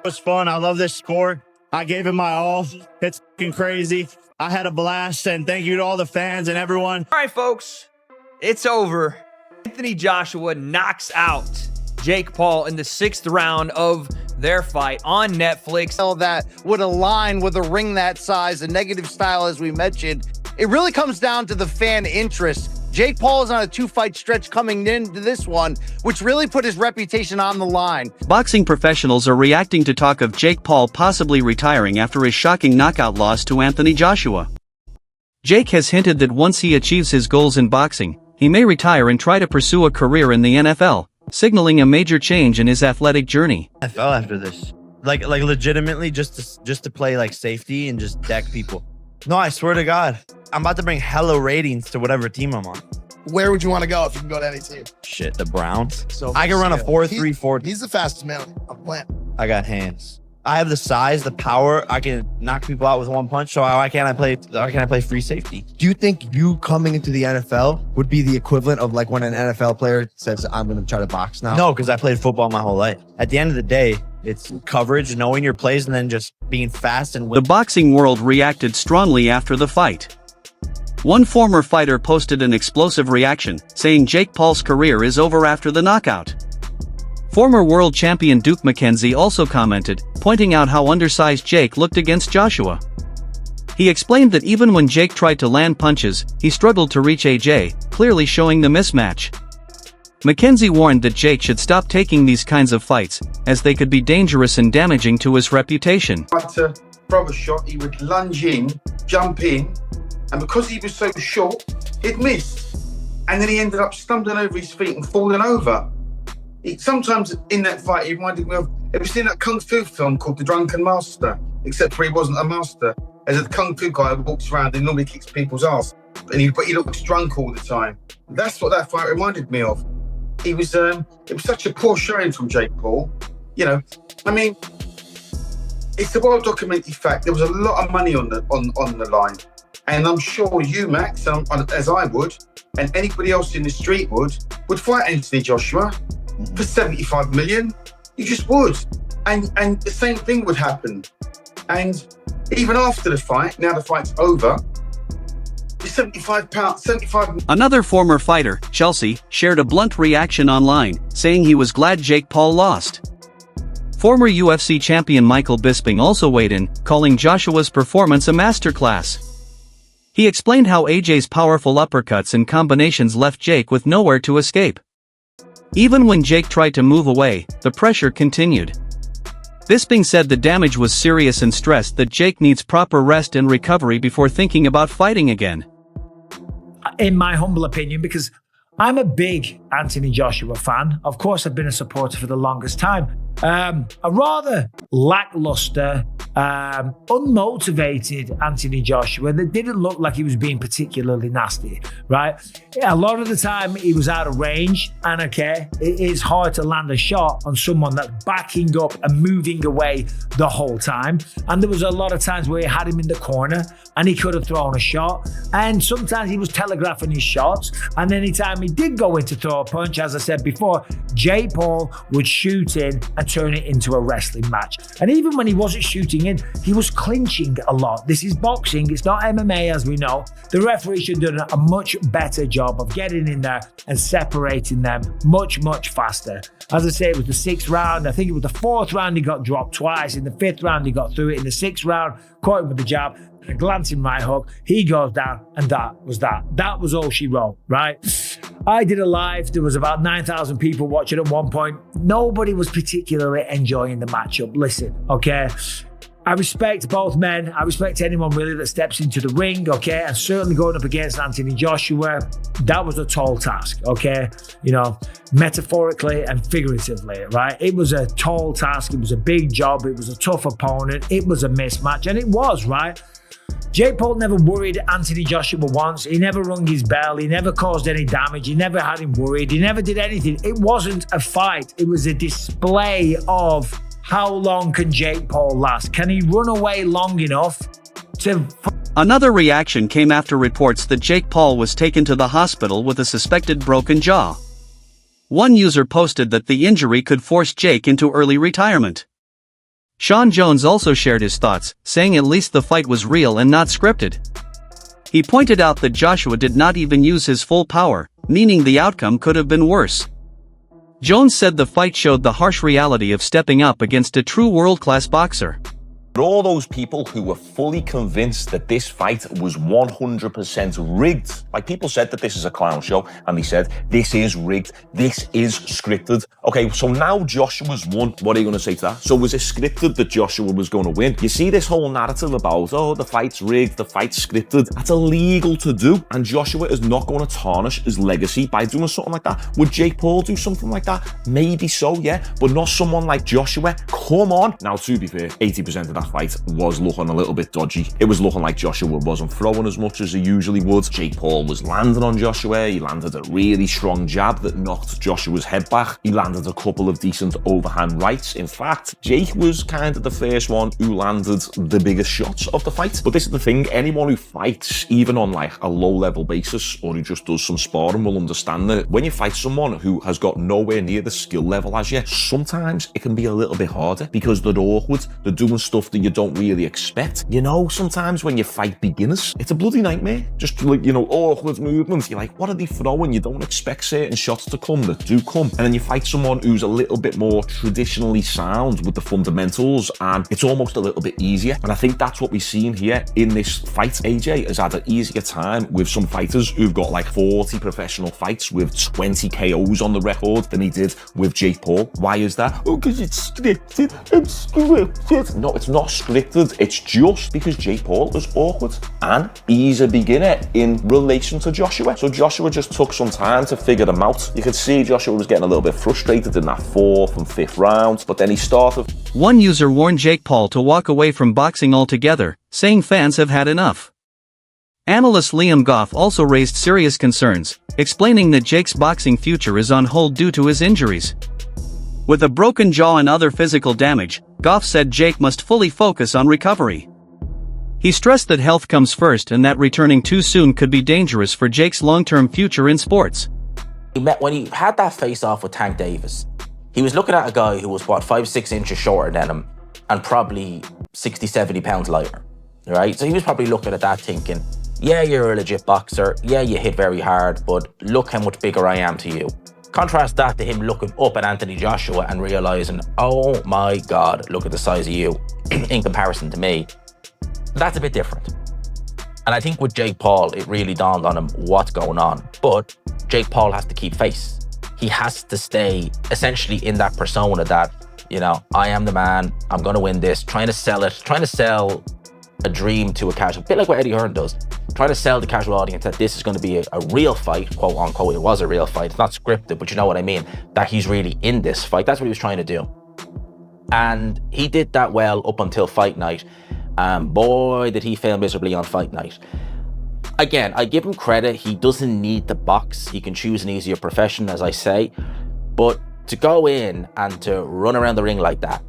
It was fun. I love this sport. I gave it my all. It's fucking crazy. I had a blast, and thank you to all the fans and everyone. All right, folks, it's over. Anthony Joshua knocks out Jake Paul in the 6th round of their fight on Netflix. That would align with a ring that size, a negative style, as we mentioned. It really comes down to the fan interest. Jake Paul is on a 2-fight stretch coming into this one, which really put his reputation on the line. Boxing professionals are reacting to talk of Jake Paul possibly retiring after his shocking knockout loss to Anthony Joshua. Jake has hinted that once he achieves his goals in boxing, he may retire and try to pursue a career in the NFL, signaling a major change in his athletic journey. I fell after this. Like legitimately just to play like safety and just deck people. No, I swear to God. I'm about to bring hella ratings to whatever team I'm on. Where would you want to go if you can go to any team? Shit, the Browns. So I can run a 4.34. He's the fastest man on the planet. I got hands. I have the size, the power. I can knock people out with one punch. So why can't I play free safety? Do you think you coming into the NFL would be the equivalent of like when an NFL player says, I'm going to try to box now? No, because I played football my whole life. At the end of the day, it's coverage, knowing your plays, and then just being fast and The boxing world reacted strongly after the fight. One former fighter posted an explosive reaction, saying Jake Paul's career is over after the knockout. Former world champion Duke McKenzie also commented, pointing out how undersized Jake looked against Joshua. He explained that even when Jake tried to land punches, he struggled to reach AJ, clearly showing the mismatch. McKenzie warned that Jake should stop taking these kinds of fights, as they could be dangerous and damaging to his reputation. Tried to throw a shot, he would lunge in, jump in, and because he was so short, he'd miss. And then he ended up stumbling over his feet and falling over. Sometimes in that fight, he reminded me of, have you seen that Kung Fu film called The Drunken Master? Except for he wasn't a master. As a Kung Fu guy who walks around and normally kicks people's ass. But he looks drunk all the time. That's what that fight reminded me of. It was such a poor showing from Jake Paul. You know, I mean, it's a well-documented fact. There was a lot of money on the line. And I'm sure you, Max, as I would, and anybody else in the street would fight Anthony Joshua for 75 million. You just would. And the same thing would happen. And even after the fight, now the fight's over, £75. Another former fighter, Chelsea, shared a blunt reaction online, saying he was glad Jake Paul lost. Former UFC champion Michael Bisping also weighed in, calling Joshua's performance a masterclass. He explained how AJ's powerful uppercuts and combinations left Jake with nowhere to escape. Even when Jake tried to move away, the pressure continued. Bisping said the damage was serious and stressed that Jake needs proper rest and recovery before thinking about fighting again. In my humble opinion, because I'm a big Anthony Joshua fan. Of course, I've been a supporter for the longest time. A rather lackluster, unmotivated Anthony Joshua that didn't look like he was being particularly nasty, right? A lot of the time he was out of range, and okay, it is hard to land a shot on someone that's backing up and moving away the whole time. And there was a lot of times where he had him in the corner and he could have thrown a shot. And sometimes he was telegraphing his shots. And anytime he did go in to throw a punch, as I said before, Jake Paul would shoot in and turn it into a wrestling match. And even when he wasn't shooting in, he was clinching a lot. This is boxing, it's not MMA as we know. The referee should have done a much better job of getting in there and separating them much, much faster. As I say, it was the 6th round. I think it was the 4th round he got dropped twice. In the 5th round he got through it. In the 6th round, caught him with the jab, a glancing right hook, he goes down, and that was that. That was all she wrote, right? I did a live. There was about 9,000 people watching at one point. Nobody was particularly enjoying the matchup. Listen, okay? I respect both men. I respect anyone really that steps into the ring, okay? And certainly going up against Anthony Joshua, that was a tall task, okay? You know, metaphorically and figuratively, right? It was a tall task. It was a big job. It was a tough opponent. It was a mismatch, and it was, right? Jake Paul never worried Anthony Joshua once. He never rung his bell. He never caused any damage. He never had him worried. He never did anything. It wasn't a fight. It was a display of how long can Jake Paul last? Can he run away long enough to... Another reaction came after reports that Jake Paul was taken to the hospital with a suspected broken jaw. One user posted that the injury could force Jake into early retirement. Sean Jones also shared his thoughts, saying at least the fight was real and not scripted. He pointed out that Joshua did not even use his full power, meaning the outcome could have been worse. Jones said the fight showed the harsh reality of stepping up against a true world-class boxer. All those people who were fully convinced that this fight was 100% rigged. Like, people said that this is a clown show, and they said, this is rigged, this is scripted. Okay, so now Joshua's won. What are you going to say to that? So was it scripted that Joshua was going to win? You see this whole narrative about, oh, the fight's rigged, the fight's scripted. That's illegal to do, and Joshua is not going to tarnish his legacy by doing something like that. Would Jake Paul do something like that? Maybe so, yeah, but not someone like Joshua. Come on. Now, to be fair, 80% of that fight was looking a little bit dodgy. It was looking like Joshua wasn't throwing as much as he usually would. Jake Paul was landing on Joshua. He landed a really strong jab that knocked Joshua's head back. He landed a couple of decent overhand rights. In fact, Jake was kind of the first one who landed the biggest shots of the fight. But this is the thing, anyone who fights, even on like a low-level basis, or who just does some sparring, will understand that when you fight someone who has got nowhere near the skill level as you, sometimes it can be a little bit harder because they're awkward. They're doing stuff that you don't really expect. You know, sometimes when you fight beginners, it's a bloody nightmare. Just like, you know, awkward movements. You're like, what are they throwing? You don't expect certain shots to come that do come. And then you fight someone who's a little bit more traditionally sound with the fundamentals, and it's almost a little bit easier. And I think that's what we've seen here in this fight. AJ has had an easier time with some fighters who've got like 40 professional fights with 20 KOs on the record than he did with Jake Paul. Why is that? Oh, because it's scripted. It's scripted. No, it's not scripted. It's just because Jake Paul is awkward and he's a beginner in relation to Joshua. So Joshua just took some time to figure them out. You could see Joshua was getting a little bit frustrated in that 4th and 5th round, but then he started. One user warned Jake Paul to walk away from boxing altogether, saying fans have had enough. Analyst Liam Goff also raised serious concerns, explaining that Jake's boxing future is on hold due to his injuries. With a broken jaw and other physical damage, Goff said Jake must fully focus on recovery. He stressed that health comes first and that returning too soon could be dangerous for Jake's long-term future in sports. When he had that face-off with Tank Davis, he was looking at a guy who was, 5-6 inches shorter than him and probably 60-70 pounds lighter, right? So he was probably looking at that thinking, yeah, you're a legit boxer, yeah, you hit very hard, but look how much bigger I am to you. Contrast that to him looking up at Anthony Joshua and realizing, oh my God, look at the size of you in comparison to me. That's a bit different. And I think with Jake Paul, it really dawned on him what's going on. But Jake Paul has to keep face. He has to stay essentially in that persona that, you know, I am the man, I'm going to win this, trying to sell a dream to a casual, a bit like what Eddie Hearn does. Trying to sell the casual audience that this is going to be a real fight, quote unquote. It was a real fight. It's not scripted, but you know what I mean. That he's really in this fight. That's what he was trying to do. And he did that well up until fight night. Boy, did he fail miserably on fight night. Again, I give him credit. He doesn't need to box. He can choose an easier profession, as I say. But to go in and to run around the ring like that,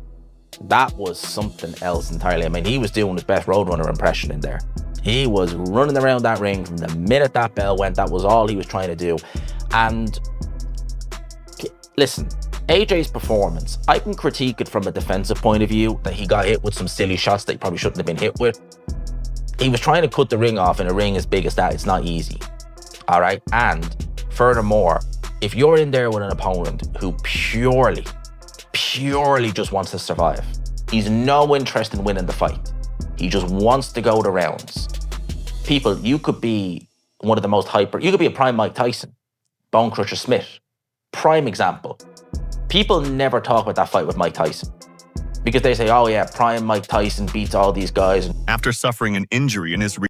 that was something else entirely. I mean, he was doing his best Roadrunner impression in there. He was running around that ring from the minute that bell went. That was all he was trying to do. And listen, AJ's performance, I can critique it from a defensive point of view, that he got hit with some silly shots that he probably shouldn't have been hit with. He was trying to cut the ring off in a ring as big as that. It's not easy. All right. And furthermore, if you're in there with an opponent who purely just wants to survive, he's no interest in winning the fight. He just wants to go the rounds. People, you could be one of the most you could be a prime Mike Tyson, Bone Crusher Smith, prime example. People never talk about that fight with Mike Tyson because they say, oh yeah, prime Mike Tyson beats all these guys. After suffering an injury in his